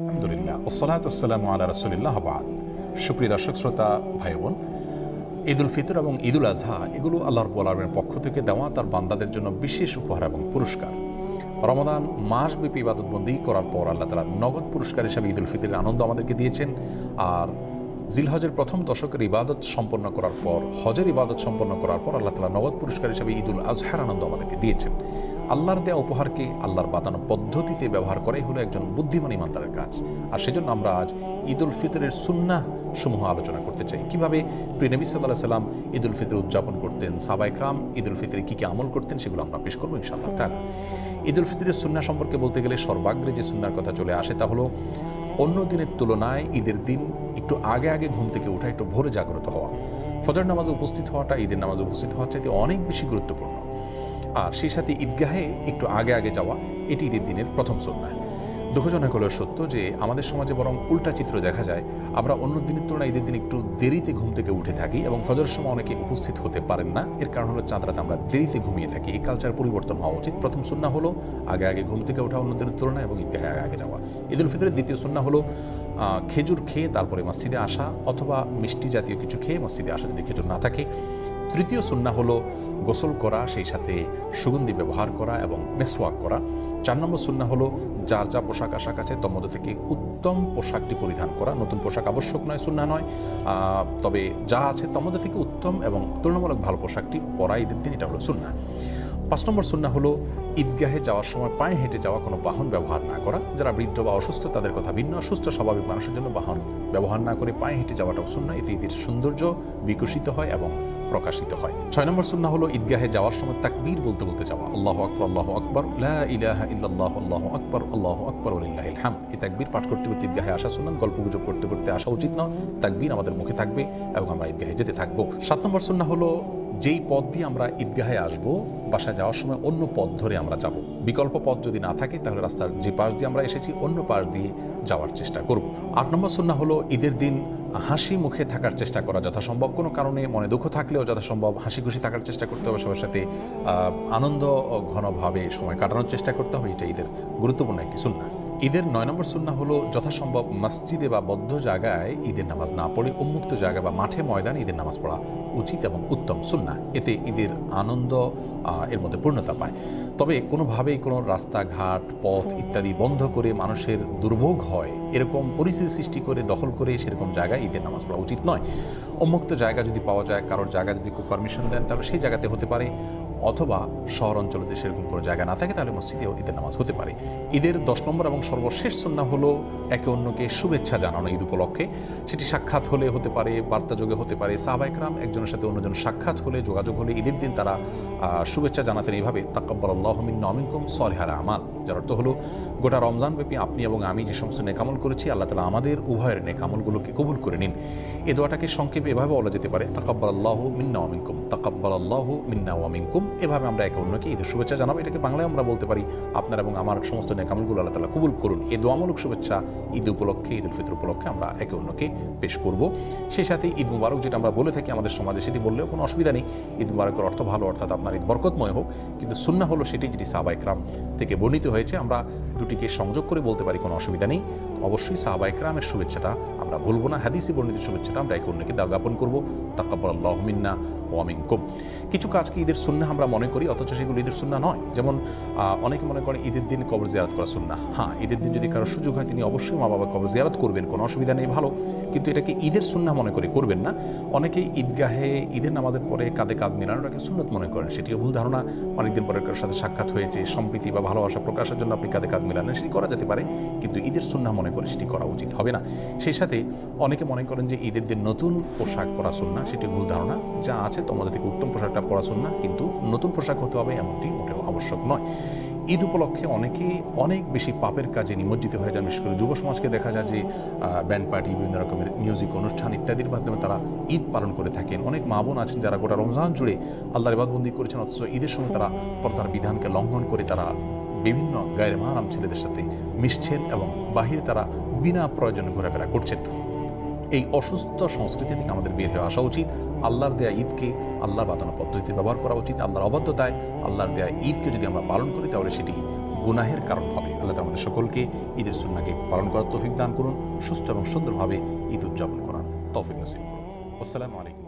আলহামদুলিল্লাহ ওসসালাতু ওয়াসসালামু আলা রাসূলিল্লাহ বাদ। সুপ্রিয় দর্শক শ্রোতা ভাই বোন, ঈদুল ফিতর এবং ঈদুল আজহা এগুলো আল্লাহ রাব্বুল আলামিনের পক্ষ থেকে দেওয়া তার বান্দাদের জন্য বিশেষ উপহার এবং পুরস্কার। রমাদান মাসব্যাপী ইবাদতবন্দি করার পর আল্লাহ তাআলা নগদ পুরস্কার হিসাবে ঈদুল ফিতরের আনন্দ আমাদেরকে দিয়েছেন। আর জিলহজের প্রথম দশকের ইবাদত সম্পন্ন করার পর, হজের ইবাদত সম্পন্ন করার পর আল্লাহ তাআলা নগদ পুরস্কার হিসাবে ঈদুল আজহার আনন্দ আমাদেরকে দিয়েছেন। আল্লাহর দেওয়া উপহারকে আল্লাহর বাতানো পদ্ধতিতে ব্যবহার করাই হলো একজন বুদ্ধিমান ইমানদারের কাজ। আর সেজন্য আমরা আজ ঈদুল ফিতরের সুন্নাহ সমূহ আলোচনা করতে চাই। কিভাবে প্রিয় নবী সাল্লাল্লাহু আলাইহি সাল্লাম ঈদুল ফিতর উদযাপন করতেন, সাহাবায়ে কেরাম ঈদুল ফিতরে কী কী আমল করতেন, সেগুলো আমরা পেশ করবো ইনশাআল্লাহ তাআলা। ঈদুল ফিতরের সুন্নাহ সম্পর্কে বলতে গেলে সর্বাগ্রে যে সুন্নাহর কথা চলে আসে তা হলো অন্য দিনের তুলনায় ঈদের দিন একটু আগে আগে ঘুম থেকে ওঠা, একটু ভোরে জাগ্রত হওয়া। ফজর নামাজে উপস্থিত হওয়াটা ঈদের নামাজে উপস্থিত হওয়ার চাইতে অনেক বেশি গুরুত্বপূর্ণ। আর সেই সাথে ঈদগাহে একটু আগে আগে যাওয়া, এটি ঈদের দিনের প্রথম সুন্নাহ। দুঃখজনক হলেও সত্য যে আমাদের সমাজে বরং উল্টা চিত্র দেখা যায়। আমরা অন্য দিনের তুলনায় ঈদের দিন একটু দেরিতে ঘুম থেকে উঠে থাকি এবং ফজরের সময় অনেকে উপস্থিত হতে পারেন না। এর কারণ হলো চাঁদ রাতে আমরা দেরিতে ঘুমিয়ে থাকি। এই কালচার পরিবর্তন হওয়া উচিত। প্রথম সুন্নাহ হলো আগে আগে ঘুম থেকে ওঠা অন্য দিনের তুলনায় এবং ঈদগাহে আগে আগে যাওয়া। ঈদুল ফিতরের দ্বিতীয় সুন্নাহ হলো খেজুর খেয়ে তারপরে মসজিদে আসা, অথবা মিষ্টি জাতীয় কিছু খেয়ে মসজিদে আসা যদি খেজুর না থাকে। তৃতীয় সুন্নাহ হলো গোসল করা, সেই সাথে সুগন্ধি ব্যবহার করা এবং মেসওয়াক করা। 4 নম্বর সুন্নাহ হলো যার যা পোশাক আশাক আছে তার মধ্যে থেকে উত্তম পোশাকটি পরিধান করা। নতুন পোশাক আবশ্যক নয়, সুন্নাহ নয়, তবে যা আছে তার মধ্যে থেকে উত্তম এবং তুলনামূলক ভালো পোশাকটি পরা ঈদের দিন, এটা হলো সুন্নাহ। 5 নম্বর সুন্নাহ হলো ঈদগাহে যাওয়ার সময় পায়ে হেঁটে যাওয়া, কোনো বাহন ব্যবহার না করা। যারা বৃদ্ধ বা অসুস্থ তাদের কথা ভিন্ন, সুস্থ স্বাভাবিক মানুষের জন্য বাহন ব্যবহার না করে পায়ে হেঁটে যাওয়াটাও সুন্নাহ। এতে ঈদের সৌন্দর্য বিকশিত হয় এবং প্রকাশিত হয়। 6 নম্বর সুন্নাহ হলো ঈদগাহে যাওয়ার সময় তাকবীর বলতে বলতে যাওয়া। আল্লাহু আকবার, আল্লাহু আকবার, লা ইলাহা ইল্লাল্লাহ, আল্লাহু আকবার, আল্লাহু আকবার ওয়া লিল্লাহিল হামদ। এই তাকবীর পাঠ করতে করতে ঈদগাহে আসা সুন্নাহ। গল্পগুজব করতে করতে আসা উচিত নয়। তাকবীর আমাদের মুখে থাকবে এবং আমরা ঈদগাহে যেতে থাকবো। 7 নম্বর সুন্নাহ হলো যেই পথ দিয়ে আমরা ঈদগাহে আসবো, বাসায় যাওয়ার সময় অন্য পথ ধরে আমরা যাব। বিকল্প পথ যদি না থাকে তাহলে রাস্তার যে পাশ দিয়ে আমরা এসেছি অন্য পাশ দিয়ে যাওয়ার চেষ্টা করব। 8 নম্বর সুন্নাহ হলো ঈদের দিন হাসি মুখে থাকার চেষ্টা করা যথাসম্ভব। কোনো কারণে মনে দুঃখ থাকলেও যথাসম্ভব হাসি খুশি থাকার চেষ্টা করতে হবে, সবার সাথে আনন্দ ঘনভাবে সময় কাটানোর চেষ্টা করতে হবে। এটা ঈদের গুরুত্বপূর্ণ একটি সুন্নাহ। ঈদের 9 নম্বর সুন্নাহ হলো যথাসম্ভব মসজিদে বা বদ্ধ জায়গায় ঈদের নামাজ না পড়ে উন্মুক্ত জায়গা বা মাঠে ময়দানে ঈদের নামাজ পড়া উচিত এবং উত্তম সুন্নাহ। এতে ঈদের আনন্দ এর মধ্যে পূর্ণতা পায়। তবে কোনোভাবেই কোনো রাস্তাঘাট, পথ ইত্যাদি বন্ধ করে মানুষের দুর্ভোগ হয় এরকম পরিস্থিতি সৃষ্টি করে দখল করে সেরকম জায়গায় ঈদের নামাজ পড়া উচিত নয়। উন্মুক্ত জায়গা যদি পাওয়া যায়, কারোর জায়গা যদি খুব পারমিশন দেন তাহলে সেই জায়গাতে হতে পারে, অথবা শহর অঞ্চলে সেরকম কোনো জায়গা না থাকে তাহলে মসজিদেও ঈদের নামাজ হতে পারে। ঈদের 10 নম্বর এবং সর্বশেষ সুন্নাহ হলো একে অন্যকে শুভেচ্ছা জানানো ঈদ উপলক্ষে। সেটি সাক্ষাৎ হলে হতে পারে, বার্তাযোগে হতে পারে। সাহাবায়ে কেরাম একজনের সাথে অন্যজন সাক্ষাৎ হলে, যোগাযোগ হলে ঈদের দিন তারা শুভেচ্ছা জানাতেন এইভাবে, তাকাব্বালাল্লাহু মিন্না ওয়া মিনকুম সালিহাল আমাল। যার অর্থ হলো গোটা রমজানব্যাপী আপনি এবং আমি যে সমস্ত নেকামল করেছি আল্লাহ তাআলা আমাদের উভয়ের নেকামলগুলোকে কবুল করে নিন। এই দোয়াটাকে সংক্ষেপে এভাবে বলা যেতে পারে, তাকাব্বালাল্লাহু মিন্না ওয়া মিনকুম, তাকাব্বালাল্লাহু মিন্না ওয়া মিনকুম। এভাবে আমরা একে অন্যকে ঈদের শুভেচ্ছা জানাবো। এটাকে বাংলায় আমরা বলতে পারি, আপনার এবং আমার সমস্ত নেকামলগুলো আল্লাহ তাআলা কবুল করুন। এই দোয়ামূলক শুভেচ্ছা ঈদ উপলক্ষে, ঈদুল ফিতর উপলক্ষে আমরা একে অন্যকে পেশ করব। সেই সাথে ঈদ মুবারক যেটা আমরা বলে থাকি আমাদের সমাজে, সেটি বললেও কোনো অসুবিধা নেই। ঈদ মুবারকের অর্থ ভালো, অর্থাৎ আপনার ঈদ বরকতময় হোক। কিন্তু সুন্নাহ হলো সেটি যেটি সাহাবায়ে কেরাম থেকে বর্ণিত হয়েছে। আমরা দুটিকে সংযোগ করে বলতে পারি, কোনো অসুবিধা নেই। অবশ্যই সাহাবায়ে কেরামের শুভেচ্ছাটা আমরা ভুলবো না। হাদিসে বর্ণিত শুভেচ্ছাটা আমরা একে অন্যকে জ্ঞাপন করবো, তাকাব্বালাল্লাহু মিন্না ওয়া মিনকুম। কিছু কাজকে ঈদের সুন্নাহ আমরা মনে করি, অথচ সেগুলো ঈদের সুন্নাহ নয়। যেমন অনেকে মনে করে ঈদের দিন কবর জিয়ারত করা সুন্নাহ। হ্যাঁ, ঈদের দিন যদি কারো সুযোগ হয় তিনি অবশ্যই মা বাবা কবর জিয়ারত করবেন, কোনো অসুবিধা নেই, ভালো। কিন্তু এটাকে ঈদের সুন্নাহ মনে করে করবেন না। অনেকেই ঈদগাহে ঈদের নামাজের পরে কাঁধে কাঁধ মিলানোটাকে সুন্নত মনে করেন, সেটিও ভুল ধারণা। অনেকদিন পরে কারোর সাথে সাক্ষাৎ হয়েছে, সম্প্রীতি বা ভালোবাসা প্রকাশের জন্য আপনি কাঁধে কাঁধ মিলালেন, সেটি করা যেতে পারে, কিন্তু ঈদের সুন্নাহ মনে করে সেটি করা উচিত হবে না। সেই সাথে অনেকে মনে করেন যে ঈদের দিন নতুন পোশাক পরা সুন্নাহ, সেটি ভুল ধারণা। যা আছে তোমাদের থেকে উত্তম পোশাকটা পরা সুন্নাহ, কিন্তু নতুন পোশাক হতে হবে এমনটি মোটেও আবশ্যক নয়। ঈদ উপলক্ষে অনেকেই অনেক বেশি পাপের কাজে নিমজ্জিত হয়ে যায়। বিশেষ করে যুব সমাজকে দেখা যায় যে ব্যান্ড পার্টি, বিভিন্ন রকমের মিউজিক অনুষ্ঠান ইত্যাদির মাধ্যমে তারা ঈদ পালন করে থাকেন। অনেক মা বোন আছেন যারা গোটা রমজান জুড়ে আল্লাহর ইবাদতবন্দি করেছেন, অথচ ঈদের সময় তারা পর্দার বিধানকে লঙ্ঘন করে তারা বিভিন্ন গায়ের মাহরাম ছেলেদের সাথে মিশছেন এবং বাহিরে তারা বিনা প্রয়োজনে ঘোরাফেরা করছেন। এই অসুস্থ সংস্কৃতি থেকে আমাদের বের হয়ে আসা উচিত। আল্লাহর দেয়া ঈদকে আল্লাহর বাতানো পদ্ধতিতে ব্যবহার করা উচিত। আল্লাহর অবাধ্যতায় আল্লাহর দেয়া ঈদকে যদি আমরা পালন করি তাহলে সেটি গুনাহের কারণ হবে। আল্লাহ তাআলা আমাদের সকলকে ঈদের সুন্নাহকে পালন করার তৌফিক দান করুন, সুস্থ এবং সুন্দরভাবে ঈদ উদযাপন করার তৌফিক নসিব করুন। আসসালামু আলাইকুম।